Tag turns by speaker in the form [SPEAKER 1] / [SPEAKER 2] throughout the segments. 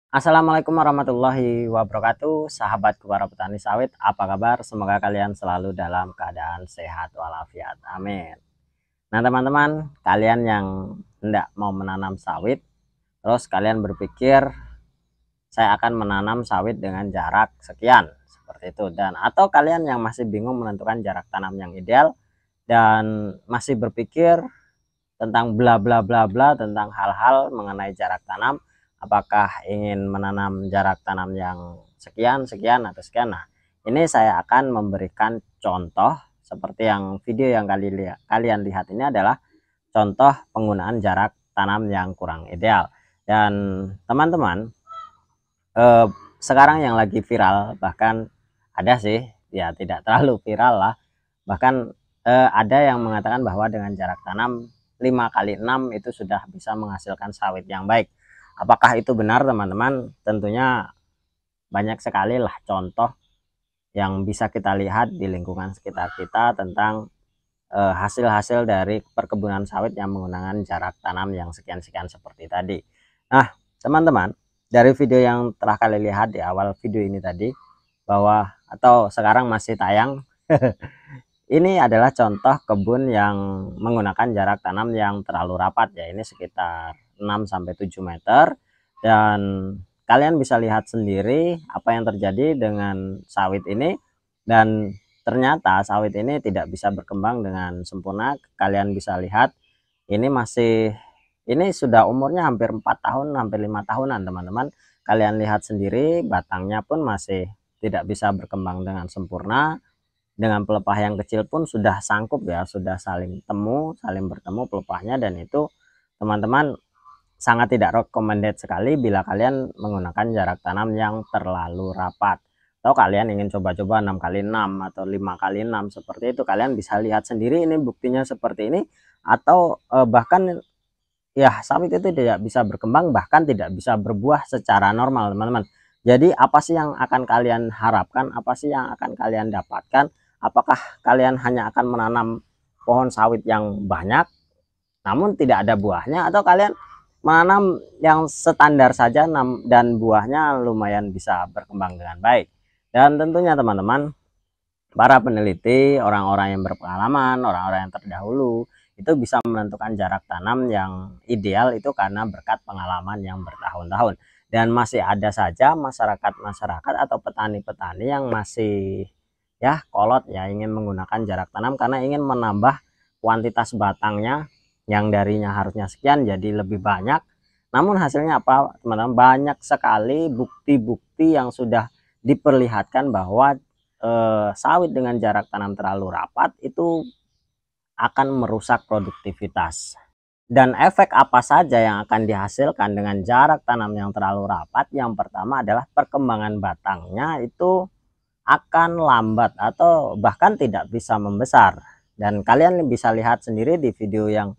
[SPEAKER 1] Assalamualaikum warahmatullahi wabarakatuh, sahabatku para petani sawit, apa kabar? Semoga kalian selalu dalam keadaan sehat walafiat, amin. Nah teman-teman, kalian yang hendak mau menanam sawit, terus kalian berpikir saya akan menanam sawit dengan jarak sekian, seperti itu. Dan atau kalian yang masih bingung menentukan jarak tanam yang ideal dan masih berpikir tentang bla bla bla bla tentang hal-hal mengenai jarak tanam, apakah ingin menanam jarak tanam yang sekian sekian atau sekian. Nah ini saya akan memberikan contoh seperti yang video yang kalian lihat ini adalah contoh penggunaan jarak tanam yang kurang ideal. Dan teman-teman, sekarang yang lagi viral, bahkan ada sih ya tidak terlalu viral lah, bahkan ada yang mengatakan bahwa dengan jarak tanam 5x6 itu sudah bisa menghasilkan sawit yang baik. Apakah itu benar teman-teman? Tentunya banyak sekali lah contoh yang bisa kita lihat di lingkungan sekitar kita tentang hasil-hasil dari perkebunan sawit yang menggunakan jarak tanam yang sekian-sekian seperti tadi. Nah teman-teman, dari video yang telah kalian lihat di awal video ini tadi, bahwa atau sekarang masih tayang ini adalah contoh kebun yang menggunakan jarak tanam yang terlalu rapat ya, ini sekitar 6-7 meter. Dan kalian bisa lihat sendiri apa yang terjadi dengan sawit ini, dan ternyata sawit ini tidak bisa berkembang dengan sempurna. Kalian bisa lihat ini sudah umurnya hampir 4 tahun, hampir 5 tahunan teman-teman. Kalian lihat sendiri batangnya pun masih tidak bisa berkembang dengan sempurna. Dengan pelepah yang kecil pun sudah sangkup ya, sudah saling bertemu pelepahnya. Dan itu teman-teman sangat tidak recommended sekali bila kalian menggunakan jarak tanam yang terlalu rapat. Atau kalian ingin coba-coba 6x6 atau 5x6 seperti itu, kalian bisa lihat sendiri ini buktinya seperti ini. Atau bahkan ya sawit itu tidak bisa berkembang, bahkan tidak bisa berbuah secara normal teman-teman. Jadi apa sih yang akan kalian harapkan, apa sih yang akan kalian dapatkan? Apakah kalian hanya akan menanam pohon sawit yang banyak namun tidak ada buahnya, atau kalian menanam yang standar saja dan buahnya lumayan bisa berkembang dengan baik? Dan tentunya teman-teman, para peneliti, orang-orang yang berpengalaman, orang-orang yang terdahulu itu bisa menentukan jarak tanam yang ideal itu karena berkat pengalaman yang bertahun-tahun. Dan masih ada saja masyarakat atau petani-petani yang masih ya kolot ya ingin menggunakan jarak tanam karena ingin menambah kuantitas batangnya yang darinya harusnya sekian jadi lebih banyak. Namun hasilnya apa teman-teman? Banyak sekali bukti-bukti yang sudah diperlihatkan bahwa sawit dengan jarak tanam terlalu rapat itu akan merusak produktivitas. Dan efek apa saja yang akan dihasilkan dengan jarak tanam yang terlalu rapat? Yang pertama adalah perkembangan batangnya itu akan lambat atau bahkan tidak bisa membesar. Dan kalian bisa lihat sendiri di video yang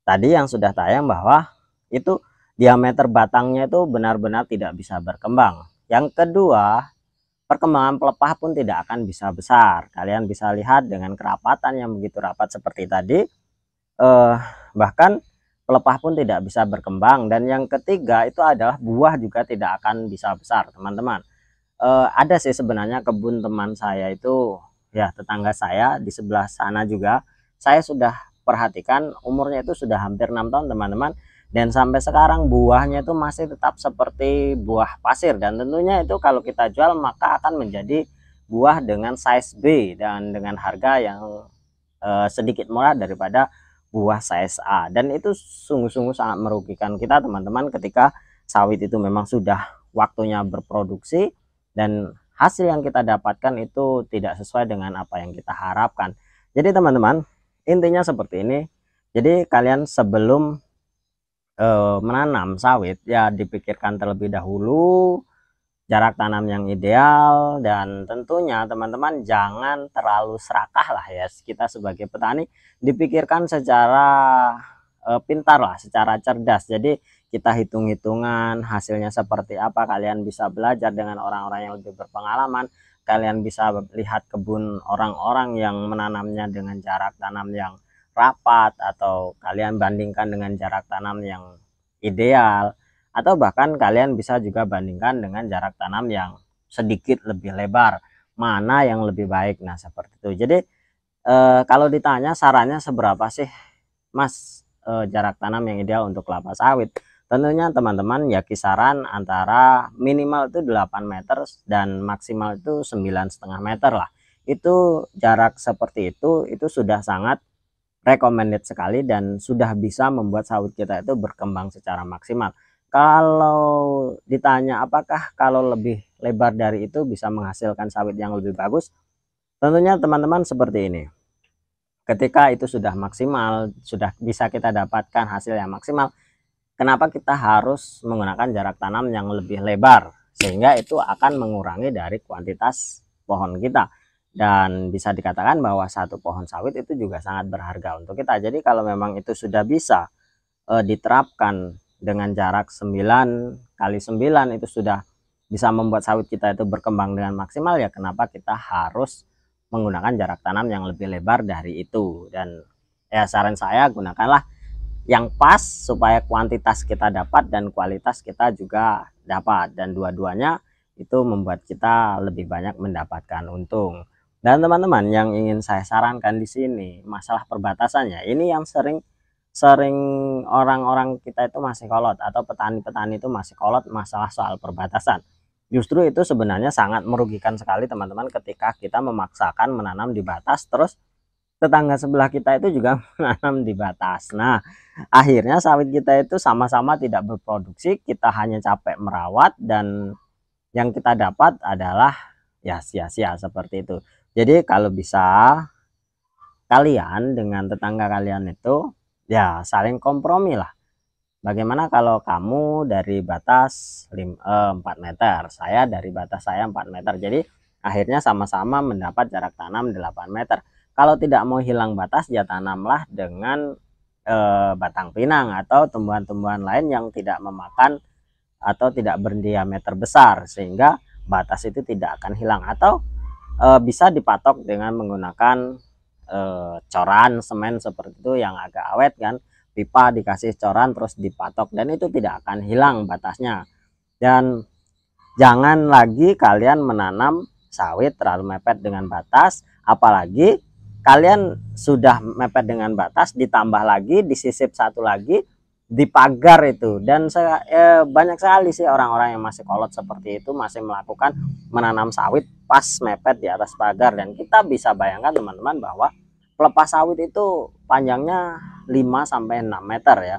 [SPEAKER 1] tadi yang sudah tayang bahwa itu diameter batangnya itu benar-benar tidak bisa berkembang. Yang kedua, perkembangan pelepah pun tidak akan bisa besar. Kalian bisa lihat dengan kerapatan yang begitu rapat seperti tadi, bahkan pelepah pun tidak bisa berkembang. Dan yang ketiga itu adalah buah juga tidak akan bisa besar teman-teman. Ada sih sebenarnya kebun teman saya itu ya, tetangga saya di sebelah sana juga, saya sudah perhatikan umurnya itu sudah hampir 6 tahun teman-teman, dan sampai sekarang buahnya itu masih tetap seperti buah pasir. Dan tentunya itu kalau kita jual maka akan menjadi buah dengan size B dan dengan harga yang sedikit murah daripada buah size A. Dan itu sungguh-sungguh sangat merugikan kita teman-teman ketika sawit itu memang sudah waktunya berproduksi dan hasil yang kita dapatkan itu tidak sesuai dengan apa yang kita harapkan. Jadi teman-teman, intinya seperti ini. Jadi kalian sebelum menanam sawit ya dipikirkan terlebih dahulu jarak tanam yang ideal. Dan tentunya teman-teman jangan terlalu serakah lah ya, kita sebagai petani dipikirkan secara pintar lah, secara cerdas. Jadi kita hitung-hitungan hasilnya seperti apa. Kalian bisa belajar dengan orang-orang yang lebih berpengalaman. Kalian bisa lihat kebun orang-orang yang menanamnya dengan jarak tanam yang rapat, atau kalian bandingkan dengan jarak tanam yang ideal. atau bahkan kalian bisa juga bandingkan dengan jarak tanam yang sedikit lebih lebar, mana yang lebih baik. Nah seperti itu. Jadi kalau ditanya sarannya seberapa sih Mas jarak tanam yang ideal untuk kelapa sawit, tentunya teman-teman ya kisaran antara minimal itu 8 meter dan maksimal itu 9,5 meter lah. Itu jarak seperti itu sudah sangat recommended sekali dan sudah bisa membuat sawit kita itu berkembang secara maksimal. Kalau ditanya apakah kalau lebih lebar dari itu bisa menghasilkan sawit yang lebih bagus, tentunya teman-teman seperti ini. Ketika itu sudah maksimal, sudah bisa kita dapatkan hasil yang maksimal, kenapa kita harus menggunakan jarak tanam yang lebih lebar? Sehingga itu akan mengurangi dari kuantitas pohon kita. Dan bisa dikatakan bahwa satu pohon sawit itu juga sangat berharga untuk kita. Jadi kalau memang itu sudah bisa diterapkan dengan jarak 9 kali 9 itu sudah bisa membuat sawit kita itu berkembang dengan maksimal, ya kenapa kita harus menggunakan jarak tanam yang lebih lebar dari itu. Dan ya saran saya gunakanlah yang pas supaya kuantitas kita dapat dan kualitas kita juga dapat, dan dua-duanya itu membuat kita lebih banyak mendapatkan untung. Dan teman-teman yang ingin saya sarankan di sini masalah perbatasannya, ini yang sering orang-orang kita itu masih kolot, atau petani-petani itu masih kolot masalah soal perbatasan. Justru itu sebenarnya sangat merugikan sekali teman-teman ketika kita memaksakan menanam di batas, terus tetangga sebelah kita itu juga menanam di batas. Nah, akhirnya sawit kita itu sama-sama tidak berproduksi, kita hanya capek merawat, dan yang kita dapat adalah ya sia-sia seperti itu. Jadi kalau bisa kalian dengan tetangga kalian itu ya saling kompromi lah. Bagaimana kalau kamu dari batas 4 meter, saya dari batas saya 4 meter. Jadi akhirnya sama-sama mendapat jarak tanam 8 meter. Kalau tidak mau hilang batas, ya tanamlah dengan batang pinang atau tumbuhan-tumbuhan lain yang tidak memakan atau tidak berdiameter besar, sehingga batas itu tidak akan hilang. Atau bisa dipatok dengan menggunakan coran semen seperti itu yang agak awet kan, pipa dikasih coran terus dipatok, dan itu tidak akan hilang batasnya. Dan jangan lagi kalian menanam sawit terlalu mepet dengan batas, apalagi kalian sudah mepet dengan batas ditambah lagi disisip satu lagi di pagar itu. Dan saya banyak sekali sih orang-orang yang masih kolot seperti itu, masih melakukan menanam sawit pas mepet di atas pagar. Dan kita bisa bayangkan teman-teman bahwa pelepah sawit itu panjangnya 5-6 meter ya.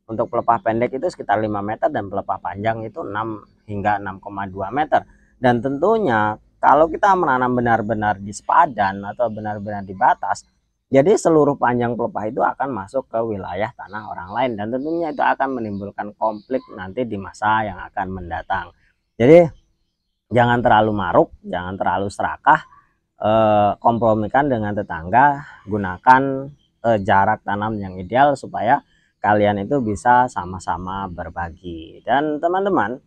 [SPEAKER 1] Untuk pelepah pendek itu sekitar 5 meter, dan pelepah panjang itu 6 hingga 6,2 meter. Dan tentunya kalau kita menanam benar-benar di sepadan atau benar-benar di batas, jadi seluruh panjang pelepah itu akan masuk ke wilayah tanah orang lain, dan tentunya itu akan menimbulkan konflik nanti di masa yang akan mendatang. Jadi jangan terlalu maruk, jangan terlalu serakah, kompromikan dengan tetangga, gunakan jarak tanam yang ideal supaya kalian itu bisa sama-sama berbagi. Dan teman-teman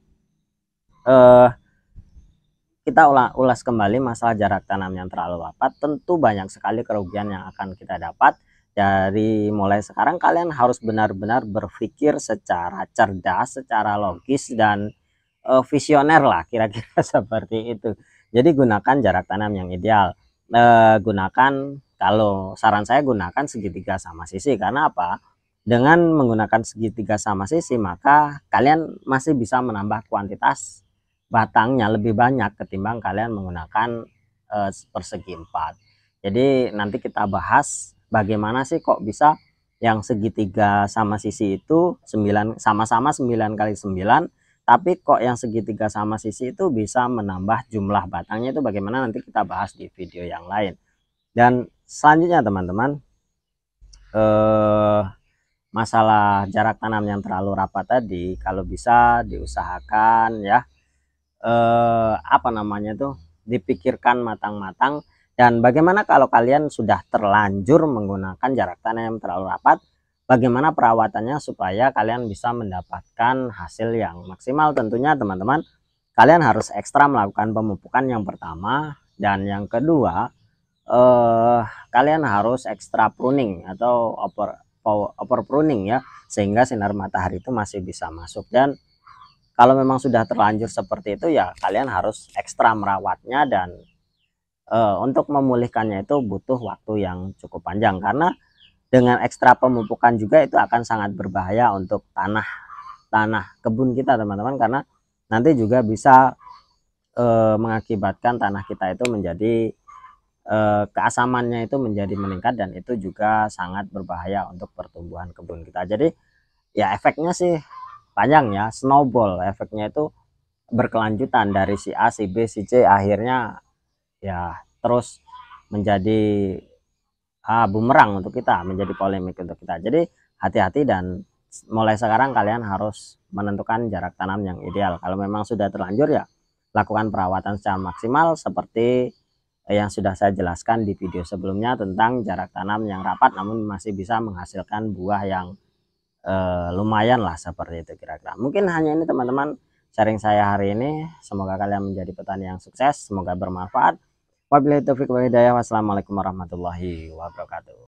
[SPEAKER 1] kita ulas kembali masalah jarak tanam yang terlalu rapat. Tentu banyak sekali kerugian yang akan kita dapat. Dari mulai sekarang kalian harus benar-benar berpikir secara cerdas, secara logis, dan visioner lah kira-kira seperti itu. Jadi gunakan jarak tanam yang ideal. Gunakan, kalau saran saya gunakan segitiga sama sisi. Karena apa? Dengan menggunakan segitiga sama sisi, maka kalian masih bisa menambah kuantitas batangnya lebih banyak ketimbang kalian menggunakan persegi 4. Jadi nanti kita bahas bagaimana sih kok bisa yang segitiga sama sisi itu 9 sama-sama 9 kali 9, tapi kok yang segitiga sama sisi itu bisa menambah jumlah batangnya, itu bagaimana nanti kita bahas di video yang lain. Dan selanjutnya teman-teman, masalah jarak tanam yang terlalu rapat tadi, kalau bisa diusahakan ya apa namanya tuh, dipikirkan matang-matang. Dan bagaimana kalau kalian sudah terlanjur menggunakan jarak tanam yang terlalu rapat, bagaimana perawatannya supaya kalian bisa mendapatkan hasil yang maksimal. Tentunya teman-teman kalian harus ekstra melakukan pemupukan yang pertama, dan yang kedua kalian harus ekstra pruning atau over pruning ya, sehingga sinar matahari itu masih bisa masuk. Dan kalau memang sudah terlanjur seperti itu ya kalian harus ekstra merawatnya, dan untuk memulihkannya itu butuh waktu yang cukup panjang, karena dengan ekstra pemupukan juga itu akan sangat berbahaya untuk tanah kebun kita teman-teman, karena nanti juga bisa mengakibatkan tanah kita itu menjadi keasamannya itu menjadi meningkat, dan itu juga sangat berbahaya untuk pertumbuhan kebun kita. Jadi ya efeknya sih panjang ya, snowball efeknya itu berkelanjutan dari si A, si B, si C, akhirnya ya terus menjadi bumerang untuk kita, menjadi polemik untuk kita. Jadi hati-hati, dan mulai sekarang kalian harus menentukan jarak tanam yang ideal. Kalau memang sudah terlanjur ya lakukan perawatan secara maksimal seperti yang sudah saya jelaskan di video sebelumnya tentang jarak tanam yang rapat namun masih bisa menghasilkan buah yang lumayan lah, seperti itu kira-kira. Mungkin hanya ini teman-teman sharing saya hari ini, semoga kalian menjadi petani yang sukses, semoga bermanfaat. Wabillahi taufiq wal hidayah, wassalamualaikum warahmatullahi wabarakatuh.